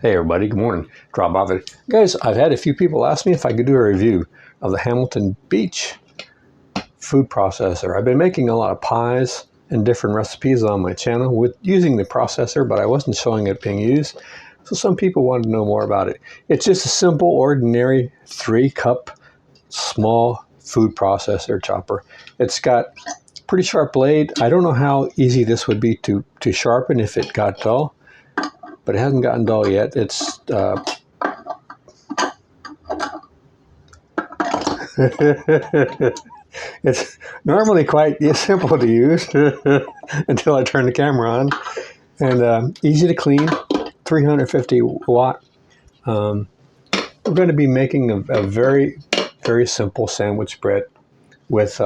Hey everybody, good morning. Robb. Guys, I've had a few people ask me if I could do a review of the Hamilton Beach food processor. I've been making a lot of pies and different recipes on my channel with using the processor, but I wasn't showing it being used. So some people wanted to know more about it. It's just a simple, ordinary 3-cup small food processor chopper. It's got a pretty sharp blade. I don't know how easy this would be to sharpen if it got dull, but it hasn't gotten dull yet. It's normally quite simple to use until I turn the camera on, and easy to clean, 350 watt. We're going to be making a very, very simple sandwich bread with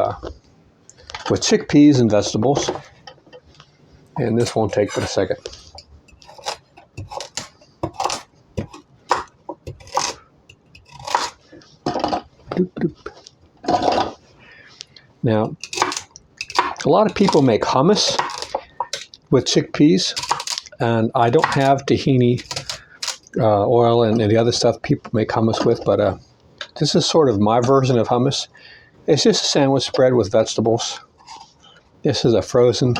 chickpeas and vegetables, and this won't take but a second. Doop, doop. Now, a lot of people make hummus with chickpeas, and I don't have tahini oil and the other stuff people make hummus with, but this is sort of my version of hummus. It's just a sandwich spread with vegetables. This is a frozen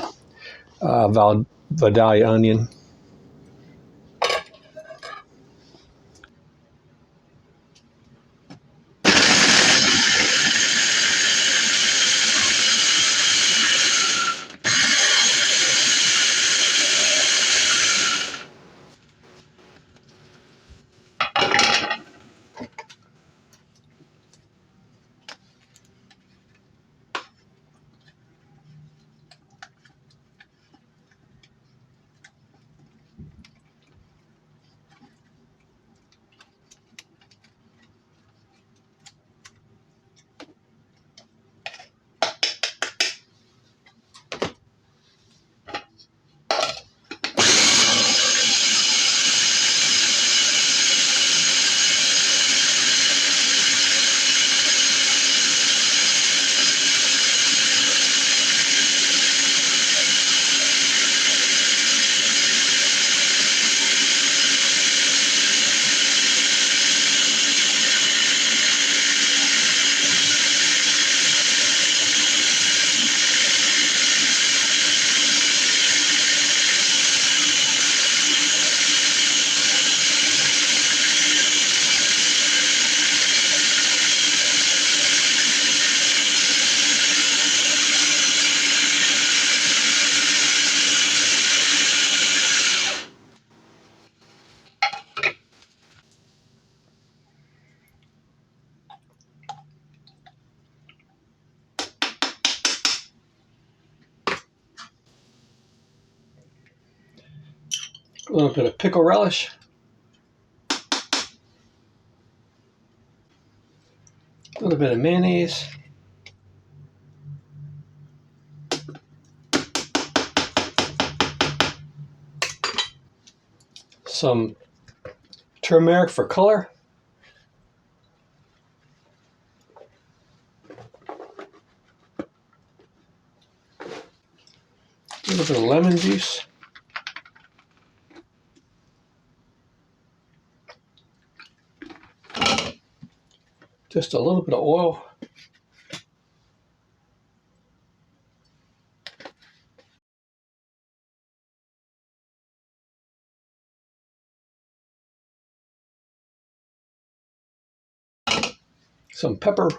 Vidalia onion. A little bit of pickle relish. A little bit of mayonnaise. Some turmeric for color. A little bit of lemon juice. Just a little bit of oil. Some pepper.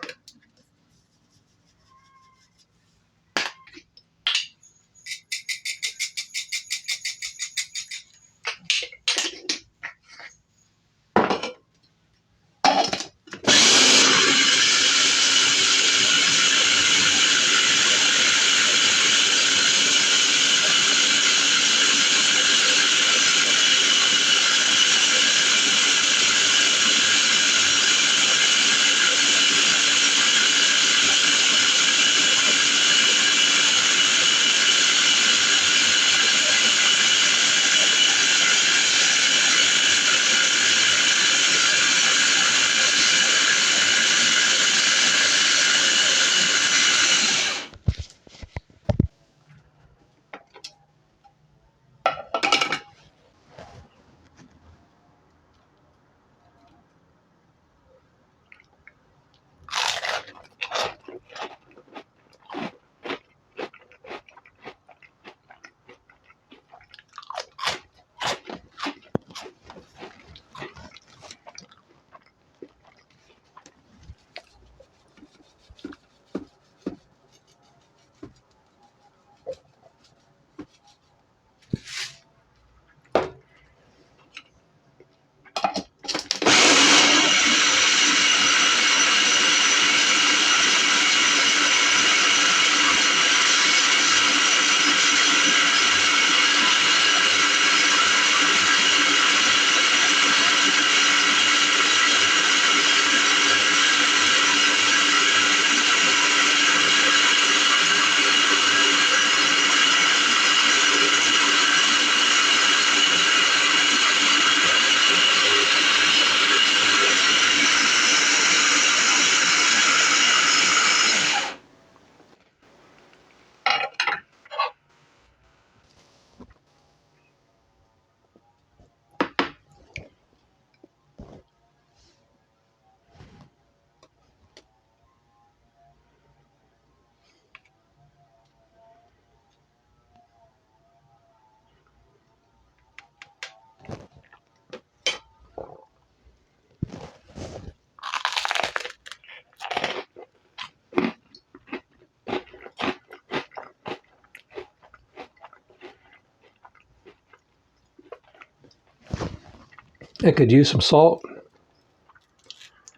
It could use some salt,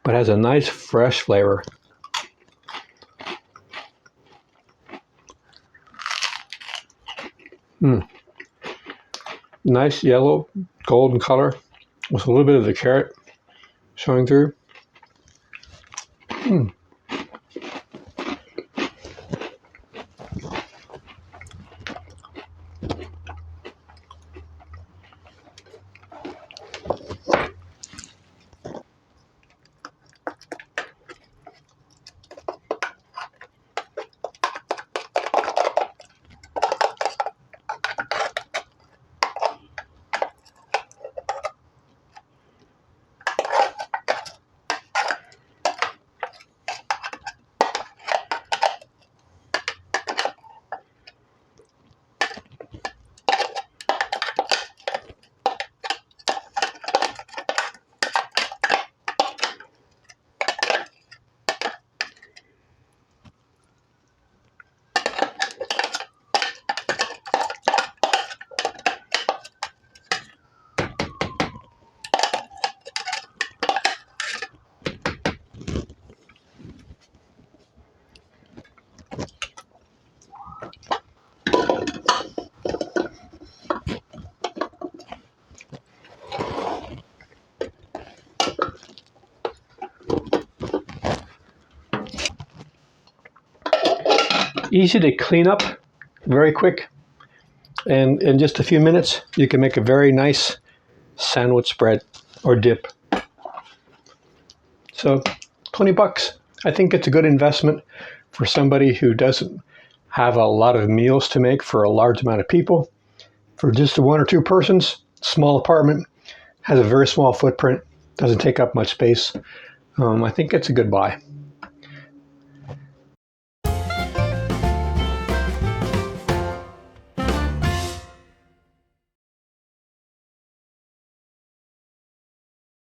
but has a nice fresh flavor. Nice yellow, golden color with a little bit of the carrot showing through. Easy to clean up, very quick, and in just a few minutes you can make a very nice sandwich spread or dip. So $20. I think it's a good investment for somebody who doesn't have a lot of meals to make for a large amount of people. For just one or two persons, small apartment, has a very small footprint, doesn't take up much space. I think it's a good buy.